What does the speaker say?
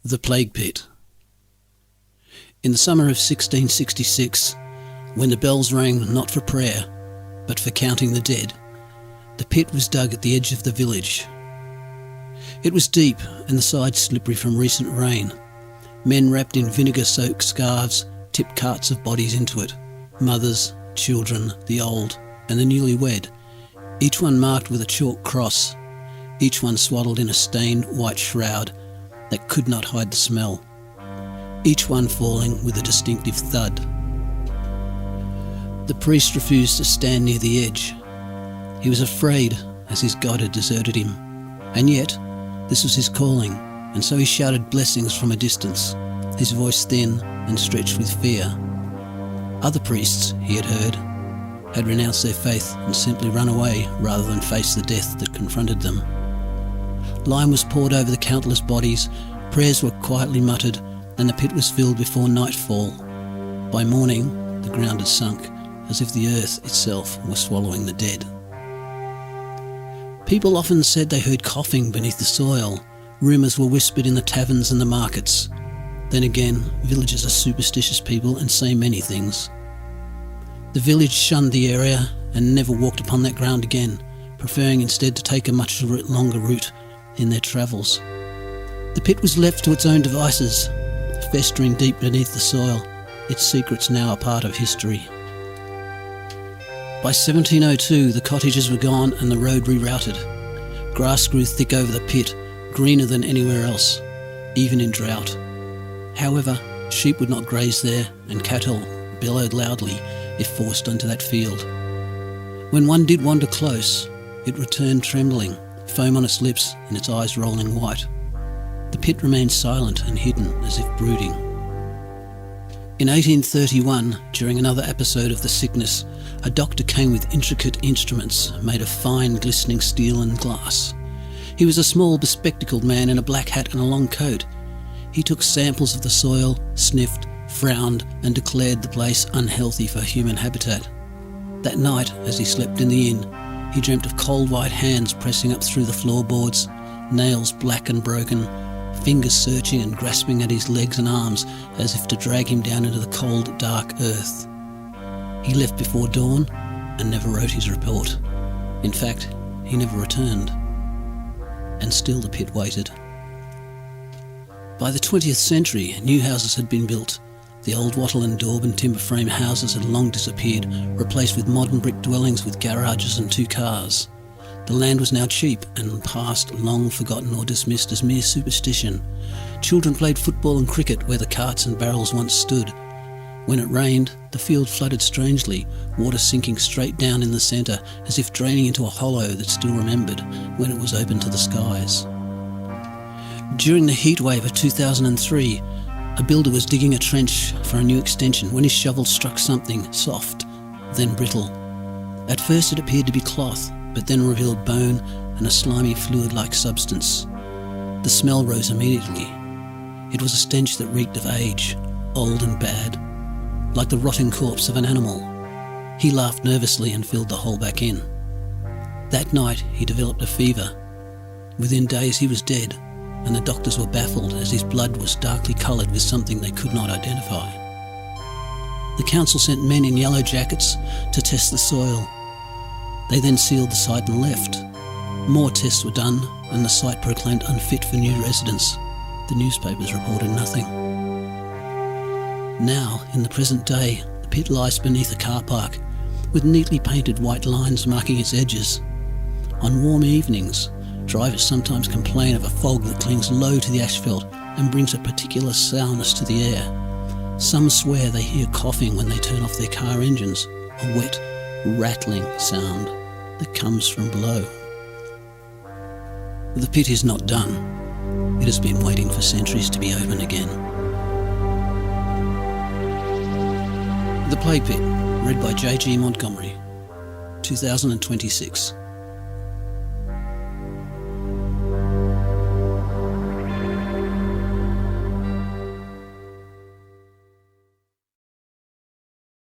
The Plague Pit. In the summer of 1666, when the bells rang not for prayer, but for counting the dead, the pit was dug at the edge of the village. It was deep and the sides slippery from recent rain. Men wrapped in vinegar-soaked scarves tipped carts of bodies into it, mothers, children, the old, and the newlywed, each one marked with a chalk cross, each one swaddled in a stained white shroud that could not hide the smell, each one falling with a distinctive thud. The priest refused to stand near the edge. He was afraid, as his God had deserted him, and yet this was his calling, and so he shouted blessings from a distance, his voice thin and stretched with fear. Other priests, he had heard, had renounced their faith and simply run away rather than face the death that confronted them. Lime was poured over the countless bodies, prayers were quietly muttered, and the pit was filled before nightfall. By morning, the ground had sunk, as if the earth itself were swallowing the dead. People often said they heard coughing beneath the soil. Rumours were whispered in the taverns and the markets. Then again, villagers are superstitious people and say many things. The village shunned the area and never walked upon that ground again, preferring instead to take a much longer route in their travels. The pit was left to its own devices, festering deep beneath the soil, its secrets now a part of history. By 1702, the cottages were gone and the road rerouted. Grass grew thick over the pit, greener than anywhere else, even in drought. However, sheep would not graze there, and cattle bellowed loudly if forced onto that field. When one did wander close, it returned trembling, foam on its lips and its eyes rolling white. The pit remained silent and hidden, as if brooding. In 1831, during another episode of the sickness, a doctor came with intricate instruments made of fine, glistening steel and glass. He was a small, bespectacled man in a black hat and a long coat. He took samples of the soil, sniffed, frowned, and declared the place unhealthy for human habitat. That night, as he slept in the inn, he dreamt of cold white hands pressing up through the floorboards, nails black and broken, fingers searching and grasping at his legs and arms as if to drag him down into the cold, dark earth. He left before dawn and never wrote his report. In fact, he never returned. And still the pit waited. By the 20th century, new houses had been built. The old wattle and daub and timber frame houses had long disappeared, replaced with modern brick dwellings with garages and 2 cars. The land was now cheap and past long forgotten or dismissed as mere superstition. Children played football and cricket where the carts and barrels once stood. When it rained, the field flooded strangely, water sinking straight down in the centre as if draining into a hollow that still remembered when it was open to the skies. During the heatwave of 2003, a builder was digging a trench for a new extension when his shovel struck something soft, then brittle. At first it appeared to be cloth, but then revealed bone and a slimy fluid-like substance. The smell rose immediately. It was a stench that reeked of age, old and bad, like the rotting corpse of an animal. He laughed nervously and filled the hole back in. That night he developed a fever. Within days he was dead, and the doctors were baffled as his blood was darkly coloured with something they could not identify. The council sent men in yellow jackets to test the soil. They then sealed the site and left. More tests were done, and the site proclaimed unfit for new residents. The newspapers reported nothing. Now, in the present day, the pit lies beneath a car park, with neatly painted white lines marking its edges. On warm evenings, drivers sometimes complain of a fog that clings low to the asphalt and brings a particular sourness to the air. Some swear they hear coughing when they turn off their car engines, a wet, rattling sound that comes from below. The pit is not done. It has been waiting for centuries to be opened again. The Plague Pit, read by JG Montgomery, 2026.